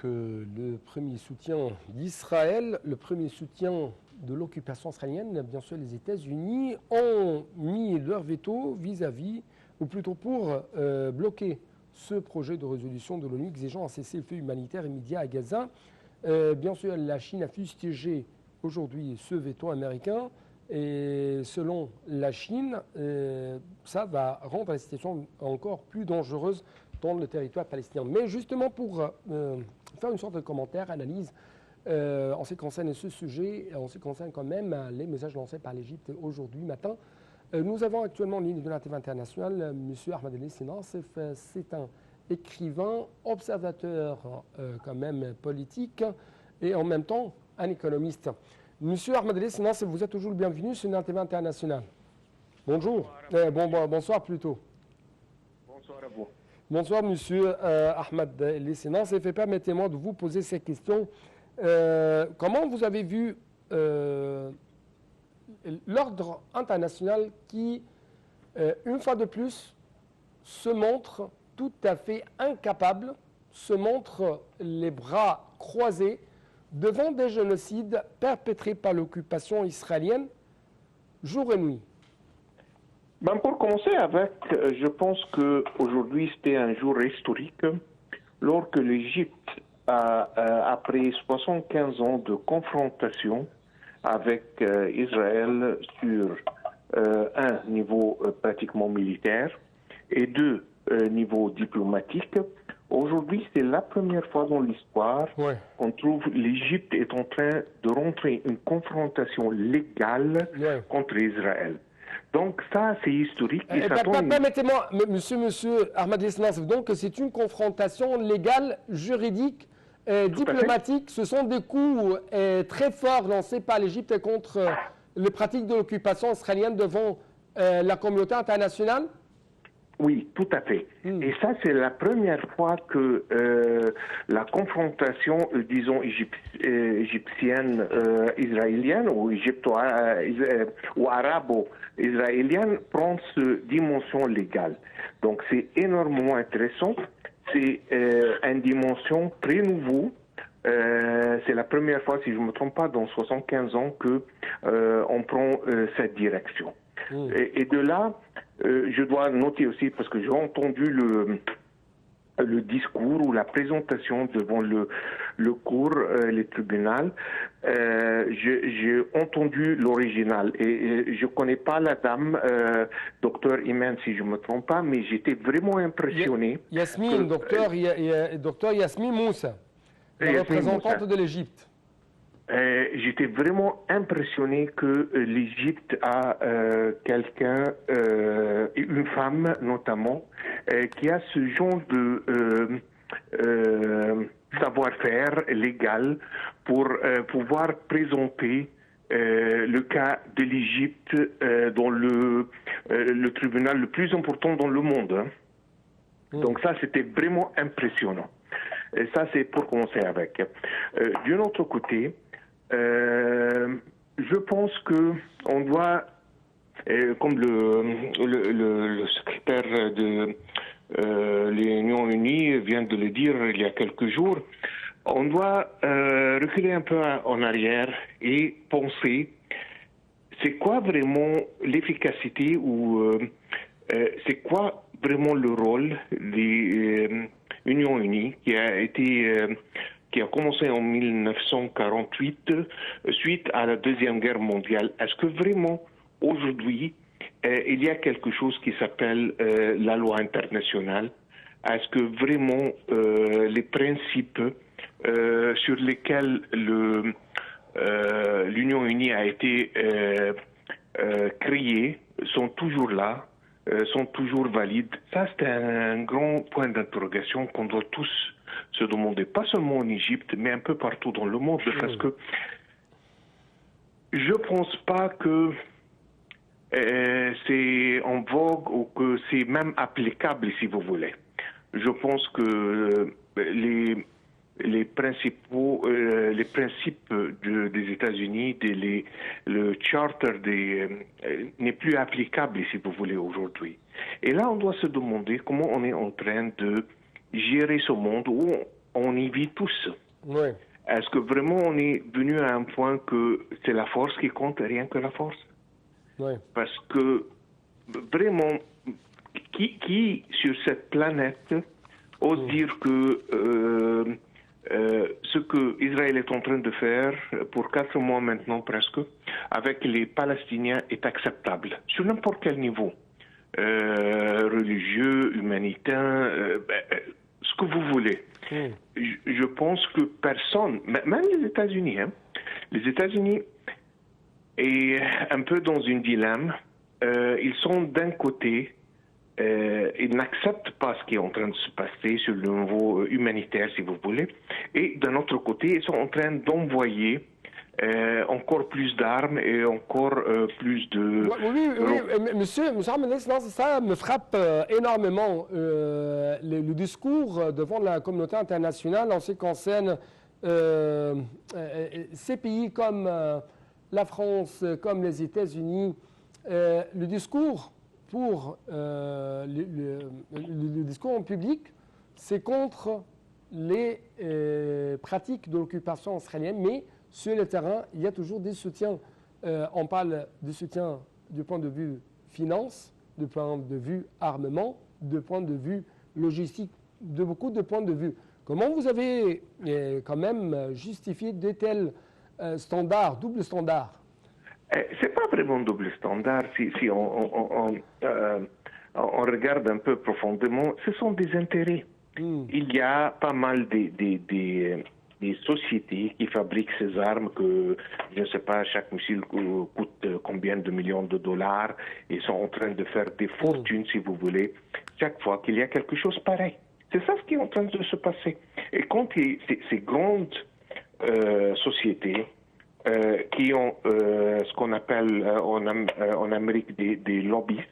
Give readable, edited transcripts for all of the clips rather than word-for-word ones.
le premier soutien d'Israël, le premier soutien de l'occupation israélienne, bien sûr les États-Unis ont mis leur veto vis-à-vis, ou plutôt pour bloquer ce projet de résolution de l'ONU exigeant un cessez-le-feu humanitaire immédiat à Gaza. Bien sûr, la Chine a fustigé aujourd'hui ce veto américain et selon la Chine, ça va rendre la situation encore plus dangereuse dans le territoire palestinien. Mais justement pour faire une sorte de commentaire, analyse en ce qui concerne ce sujet, en ce qui concerne quand même les messages lancés par l'Égypte aujourd'hui matin, nous avons actuellement en ligne de la TV internationale M. Ahmed El-Essena. C'est un écrivain, observateur quand même politique et en même temps un économiste. Monsieur Ahmed El-Essena, vous êtes toujours le bienvenu sur la TV internationale. Bonjour, bonsoir plutôt. Bonsoir à vous. Bonsoir Monsieur Ahmed El-Essena. Permettez-moi de vous poser ces questions. Comment vous avez vu l'ordre international qui, une fois de plus, se montre tout à fait incapable, se montre les bras croisés devant des génocides perpétrés par l'occupation israélienne jour et nuit? Pour commencer avec, je pense qu'aujourd'hui c'était un jour historique, lorsque l'Égypte, après 75 ans de confrontation avec Israël sur un niveau pratiquement militaire et deux niveaux diplomatiques, aujourd'hui c'est la première fois dans l'histoire qu'on trouve l'Égypte est en train de rentrer une confrontation légale contre Israël. Donc ça, c'est historique. Permettez-moi, monsieur Ahmed El-Essena, donc c'est une confrontation légale, juridique, diplomatique. Ce sont des coups très forts lancés par l'Égypte contre les pratiques de l'occupation israélienne devant la communauté internationale? Oui, tout à fait. Et ça, c'est la première fois que la confrontation, disons, égyptienne, israélienne ou ou arabo-israélienne prend cette dimension légale. Donc, c'est énormément intéressant. C'est une dimension très nouveau. C'est la première fois, si je ne me trompe pas, dans 75 ans que on prend cette direction. Et de là, je dois noter aussi, parce que j'ai entendu le discours ou la présentation devant le cour, le tribunal, j'ai entendu l'original. Et je ne connais pas la dame, docteur Imen, si je ne me trompe pas, mais j'étais vraiment impressionné. Yasmine, docteur Yasmine Moussa, la représentante de l'Égypte. J'étais vraiment impressionné que l'Égypte a quelqu'un, une femme notamment, qui a ce genre de savoir-faire légal pour pouvoir présenter le cas de l'Égypte dans le tribunal le plus important dans le monde. Donc ça, c'était vraiment impressionnant. Et ça, c'est pour commencer avec. D'un autre côté, je pense que on doit, comme le secrétaire de l'Union unie vient de le dire il y a quelques jours, on doit reculer un peu en arrière et penser c'est quoi vraiment l'efficacité ou c'est quoi vraiment le rôle des Union unie qui a commencé en 1948 suite à la Deuxième Guerre mondiale. Est-ce que vraiment aujourd'hui il y a quelque chose qui s'appelle la loi internationale? Est-ce que vraiment les principes sur lesquels l'Union unie a été créée sont toujours là, sont toujours valides? Ça, c'est un grand point d'interrogation qu'on doit tous se demander, pas seulement en Égypte, mais un peu partout dans le monde, parce que je pense pas que c'est en vogue ou que c'est même applicable, si vous voulez. Je pense que les principes des États-Unis, le charter n'est plus applicable, si vous voulez, aujourd'hui. Et là, on doit se demander comment on est en train de gérer ce monde où on y vit tous. Oui. Est-ce que vraiment on est venu à un point que c'est la force qui compte et rien que la force? Oui. Parce que vraiment, qui sur cette planète ose dire que ce que Israël est en train de faire pour 4 mois maintenant presque, avec les Palestiniens est acceptable, sur n'importe quel niveau, religieux, humanitaire, ce que vous voulez. Je pense que personne, même les États-Unis, les États-Unis est un peu dans une dilemme. Ils sont d'un côté, ils n'acceptent pas ce qui est en train de se passer sur le niveau humanitaire, si vous voulez, et d'un autre côté, ils sont en train d'envoyer encore plus d'armes et encore plus de... Oui, monsieur Armenis, ça me frappe énormément, le discours devant la communauté internationale en ce qui concerne ces pays comme la France, comme les États-Unis. Le discours le discours en public, c'est contre les pratiques de l'occupation israélienne, mais sur le terrain, il y a toujours des soutiens. On parle de soutien du point de vue finance, du point de vue armement, du point de vue logistique, de beaucoup de points de vue. Comment vous avez quand même justifié de tels standards, double standards? C'est pas vraiment double standard. Si on regarde un peu profondément, ce sont des intérêts. Il y a pas mal des sociétés qui fabriquent ces armes que, je ne sais pas, chaque missile coûte combien de millions de dollars et sont en train de faire des fortunes, si vous voulez, chaque fois qu'il y a quelque chose pareil. C'est ça ce qui est en train de se passer. Et quand ces grandes sociétés qui ont ce qu'on appelle en Amérique des lobbies,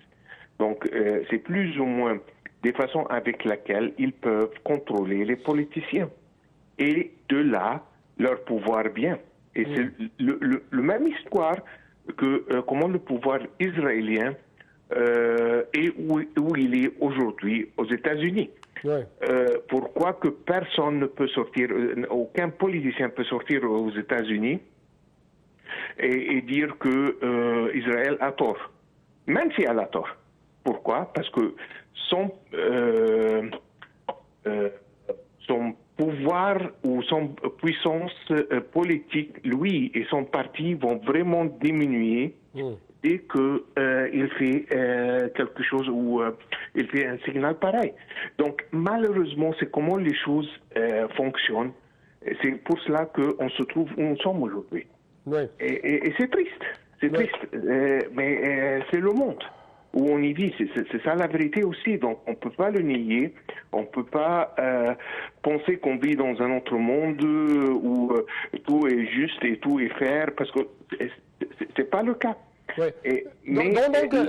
donc c'est plus ou moins des façons avec lesquelles ils peuvent contrôler les politiciens. Et de là, leur pouvoir vient. Et c'est le même histoire que comment le pouvoir israélien est où il est aujourd'hui aux États-Unis. Ouais. Pourquoi que personne ne peut sortir, aucun politicien peut sortir aux États-Unis et dire que Israël a tort, même si elle a tort. Pourquoi? Parce que son pouvoir ou son puissance politique, lui et son parti vont vraiment diminuer dès qu'il fait quelque chose ou il fait un signal pareil. Donc malheureusement, c'est comment les choses fonctionnent. C'est pour cela qu'on se trouve où nous sommes aujourd'hui. Oui. Et c'est triste, mais c'est le monde où on y vit, c'est ça la vérité aussi. Donc on ne peut pas le nier, on ne peut pas penser qu'on vit dans un autre monde où tout est juste et tout est fair, parce que c'est pas le cas. Oui.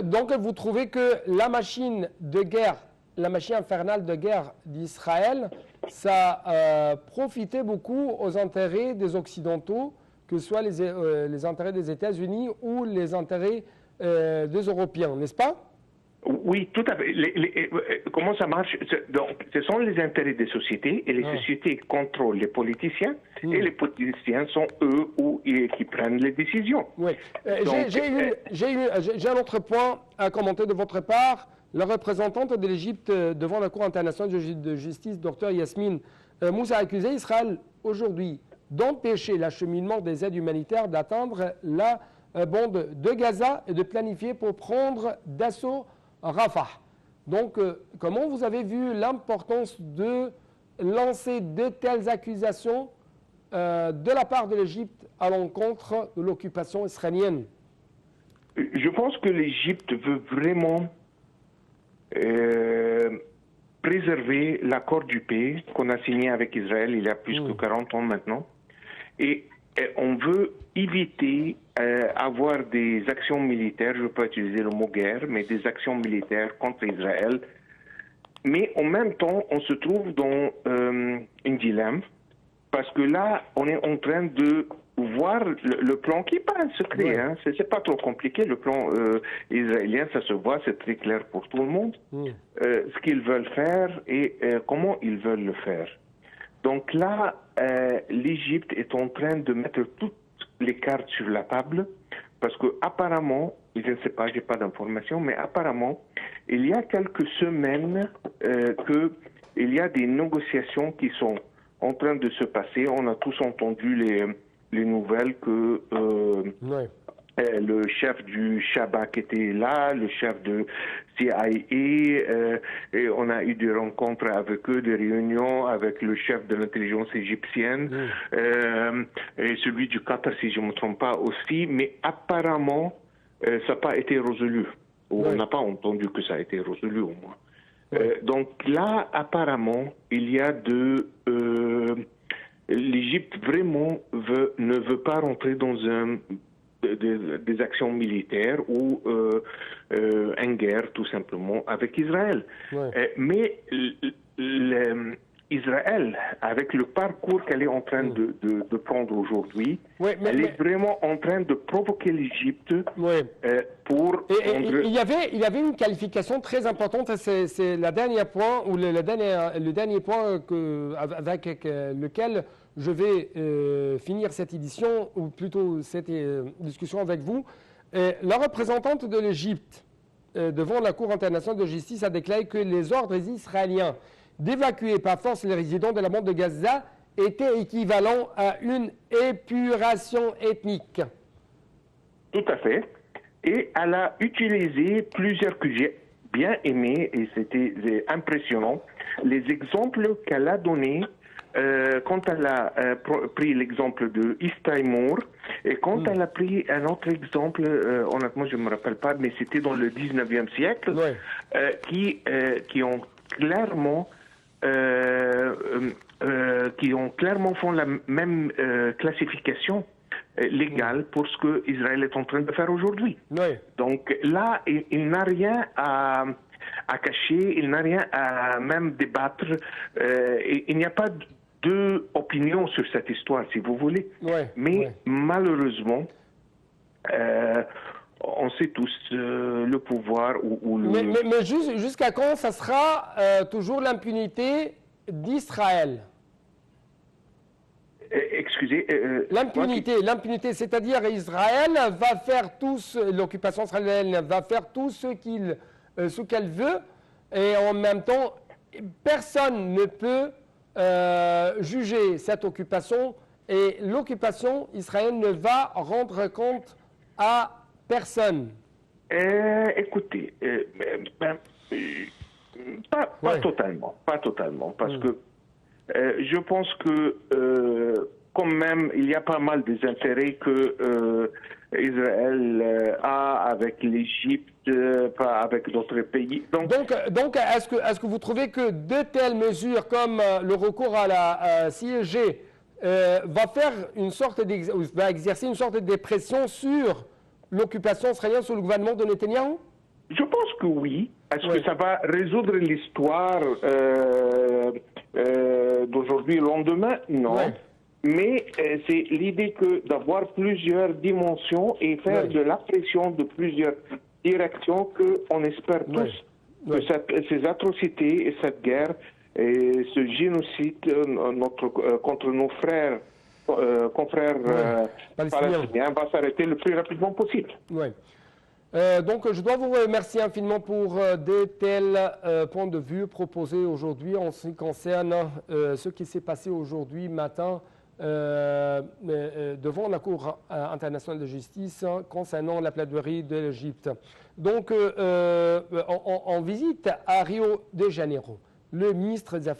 Donc vous trouvez que la machine de guerre, la machine infernale de guerre d'Israël, ça profitait beaucoup aux intérêts des Occidentaux, que ce soit les intérêts des États-Unis ou les intérêts des Européens, n'est-ce pas? Oui, tout à fait. Comment ça marche? Donc, ce sont les intérêts des sociétés et les sociétés contrôlent les politiciens et les politiciens sont eux qui prennent les décisions. Oui. J'ai un autre point à commenter de votre part. La représentante de l'Égypte devant la Cour internationale de justice, Dr Yasmine Moussa, a accusé Israël aujourd'hui d'empêcher l'acheminement des aides humanitaires d'atteindre la bande de Gaza et de planifier pour prendre d'assaut Rafah. Donc, comment vous avez vu l'importance de lancer de telles accusations de la part de l'Égypte à l'encontre de l'occupation israélienne? Je pense que l'Égypte veut vraiment préserver l'accord du paix qu'on a signé avec Israël il y a plus que 40 ans maintenant. Et on veut éviter avoir des actions militaires, je ne veux pas utiliser le mot guerre, mais des actions militaires contre Israël. Mais en même temps, on se trouve dans un dilemme, parce que là, on est en train de voir le plan qui n'est pas un secret, hein, c'est pas trop compliqué, le plan israélien, ça se voit, c'est très clair pour tout le monde, ce qu'ils veulent faire et comment ils veulent le faire. Donc là, l'Égypte est en train de mettre toutes les cartes sur la table parce que apparemment, je ne sais pas, j'ai pas d'informations, mais apparemment, il y a quelques semaines il y a des négociations qui sont en train de se passer. On a tous entendu les nouvelles que le chef du Shabak était là, le chef de CIA, et on a eu des rencontres avec eux, des réunions avec le chef de l'intelligence égyptienne, et celui du Qatar, si je ne me trompe pas aussi, mais apparemment, ça n'a pas été résolu. On n'a pas entendu que ça a été résolu au moins. Donc là, apparemment, il y a l'Égypte vraiment ne veut pas rentrer dans des actions militaires ou une guerre tout simplement avec Israël. Mais Israël, avec le parcours qu'elle est en train de prendre aujourd'hui, elle est vraiment en train de provoquer l'Égypte pour... Il y avait une qualification très importante, c'est le dernier point, ou le dernier point avec lequel je vais finir cette édition, ou plutôt cette discussion avec vous. La représentante de l'Égypte devant la Cour internationale de justice a déclaré que les ordres israéliens d'évacuer par force les résidents de la bande de Gaza étaient équivalents à une épuration ethnique. Tout à fait. Et elle a utilisé plusieurs que j'ai bien aimés, et c'était impressionnant, les exemples qu'elle a donnés quand elle a pris l'exemple de Istaïmour, et quand elle a pris un autre exemple, honnêtement je ne me rappelle pas, mais c'était dans le 19e siècle, qui ont clairement font la même classification légale pour ce que Israël est en train de faire aujourd'hui. Donc là, il n'a rien à cacher, il n'a rien à même débattre. Il n'y a pas deux opinions sur cette histoire, si vous voulez. Mais malheureusement, on sait tous le pouvoir ou le... Mais jusqu'à quand ça sera toujours l'impunité d'Israël? Excusez. L'impunité, c'est-à-dire Israël va faire l'occupation israélienne va faire tout ce qu'elle veut, et en même temps, personne ne peut juger cette occupation, et l'occupation israélienne ne va rendre compte à personne. Écoutez, pas totalement, parce que je pense que quand même il y a pas mal des intérêts que Israël a avec l'Égypte, pas avec d'autres pays. Donc est-ce que vous trouvez que de telles mesures comme le recours à la CIG va exercer une sorte de pression sur l'occupation israélienne sous le gouvernement de Netanyahou? Je pense que oui. Est-ce que ça va résoudre l'histoire d'aujourd'hui, le lendemain? Non. Mais c'est l'idée que d'avoir plusieurs dimensions et faire de la pression de plusieurs directions, qu'on espère tous que ces atrocités et cette guerre et ce génocide contre nos confrères palestiniens va s'arrêter le plus rapidement possible. Donc, je dois vous remercier infiniment pour de tels points de vue proposés aujourd'hui en ce qui concerne ce qui s'est passé aujourd'hui matin devant la Cour internationale de justice concernant la plaidoirie de l'Égypte. Donc, en visite à Rio de Janeiro, le ministre des Affaires